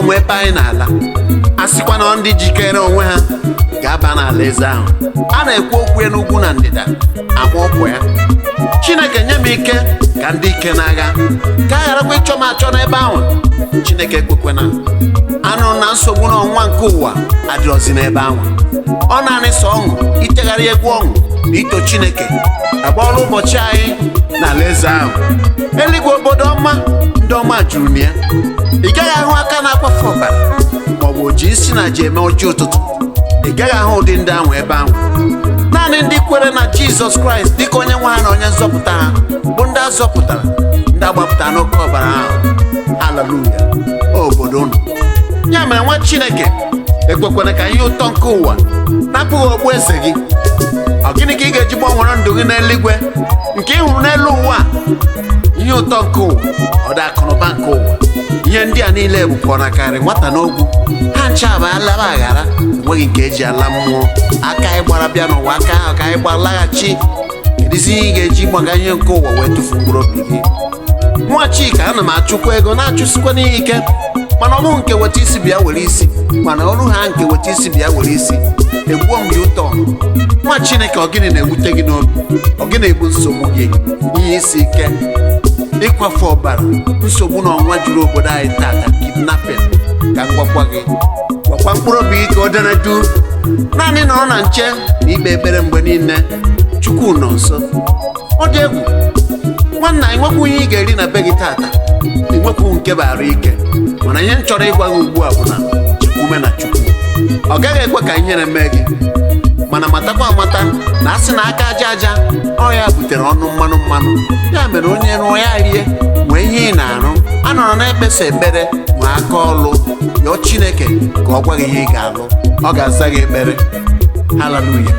onwe ebe anyị na-ala asịkwa na ndị jikere onwe ha ga-aba n'ala eze ahụ. A na-ekwu okwu ya n'ugwu na ndịda ama ọkwa ya. Chineke nye m ike ka ndị ike n'agha ka a gharakwa ịchọ m achọ n'ebe ahụ. Chineke ekwekwena. Anụ na nsogbu na ọnwa nke ụwa adịrọzi n'ebe ahụ. Ọ naanị sọ ọṅụ, itegharị egwu ọṅụ na ito Chineke agbaọla ụbọchị anyị n'ala eze ahụ. Eluigwe obodo ọma, ndị ọma juru na ya. Ị gaghị ahụ aka na-akwafe ọbara maọbụ oji isi na ji eme ọjị ụtụtụ. Ị gaghị ahụ ụdị ndị ahụ ebe ahụ. Naanị ndị kwere na Jizọs Kraịst dịka onye nwe ha na onye nzọpụta ha bụ ndị a zọpụtara, ndị agbapụtara n'oke ọbara ahụ. Haleluya! Obodo unu, ya mere nwa Chineke, ekwekwena ka ihe ụtọ nke ụwa napụghị okpu eze gị. Ọ gịnị ka ị ga-eji gbanwere ndụ gị n'eluigwe nke ị hụrụ n'elu ụwa? Ihe ụtọ nke ụwa, ọ dị akụnụba nke ụwa. Ihe ndị a niile bụkwa na karị nwata n'ogwu. Ha ncha bụ alaba aghara, enweghị nke eji ala mmụọ. Aka anyị gbara bịa n'ụwa, aka ahụ ka anyị gbara laghachi. Kedụzi ihe ị ga-eji gbaga ihe nke ụwa wee tụfu mkpụrụ obi gị? Nwa Chika, ana m achụkwa ego na-achụsikwa n'ihe ike, mana ọ bụghị nke weta isi bịa were isi, mana ọrụ ha nke weta isi bịa were isi. Egwuo m gị ụtọ. Nwa Chineke, ọ gịnị na-ewute gị n'obi? Ọ gịnị na-egbu nsogbu gị? Ihe isi ike, ịkwafe ọbara, nsogbu na ọnwa juru obodo anyị tata, kidnapping. Ka m gwakwa gị, gwakwa mkpụrụ obi gị ka ọ dana du. Naanị nọrọ na nche na ikpe ekpere mgbe niile. Chukwu nọ nso. Ọ dị egwu. Nwanna, ị nwekwu ihe ị ga-eri na be gị tata, ị nwekwu nke bara ike, mana ihe m chọrọ ịgwa gị ugbu a bụ na Chukwume na Chukwu ọ gaghị ekwe ka ihere mee gị. Mana matakwa amata na asị na aka aja aja ọ ya butere ọnụ mmanụ mmanụ. Ya mere onye rụọ ya rie nwee ihe ị na-arụ. A nọrọ na-ekpesa ekpere ma aka ọlụ yọọ Chineke ka ọ gwa gị ihe ị ga-alụ. Ọ ga-aza gị ekpere. Haleluya!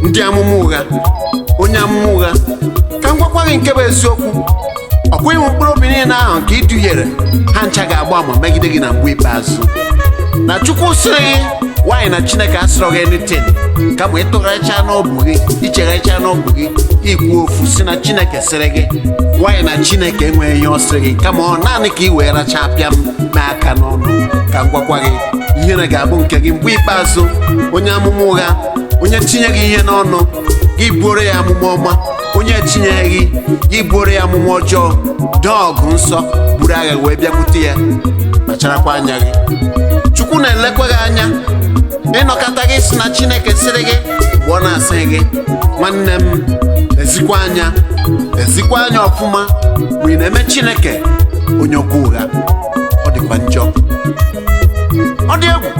Ndị amụma ụgha, onye amụma ụgha, ka m gwakwa gị nke bụ eziokwu. Ọkwa ịhụ mkpụrụ obi niile ahụ nke iduhiere ha ncha ga-agba ama megide gị na mgbe ikpeazụ. Na Chukwu sịrị gị nwaanyị na Chineke asịrọ gị anything, kama ịtụgharịcha n'ọbụ gị, ichegharịcha n'ọbụ gị, ikwu ofu si na Chineke sịrị gị. Nwaanyị na Chineke enweghị ihe ọ sịrị gị, kama ọ naanị ka ị wee racha apịa m mee aka n'ọnụ. Ka m gwakwa gị, ihere ga-abụ nke gị mgbe ikpeazụ. Onye amụma ụgha, onye tinye gị ihe n'ọnụ gị buoro ya amụma ọma, onye etinyeghị gị buoro ya amụma ọjọọ, dọọgụ nsọ buru agha wee bịakwute ya. Kpacharakwa anya gị. Chukwu na-elekwa gị anya ịnọkọta gị si na Chineke sịrị gị mgbe ọ na-asị gị, nwanne m, lezikwa anya ọfụma mgbe ị na-eme Chineke onye okwu ụgha. Ọ dịkwa njọ, ọ dị egwu.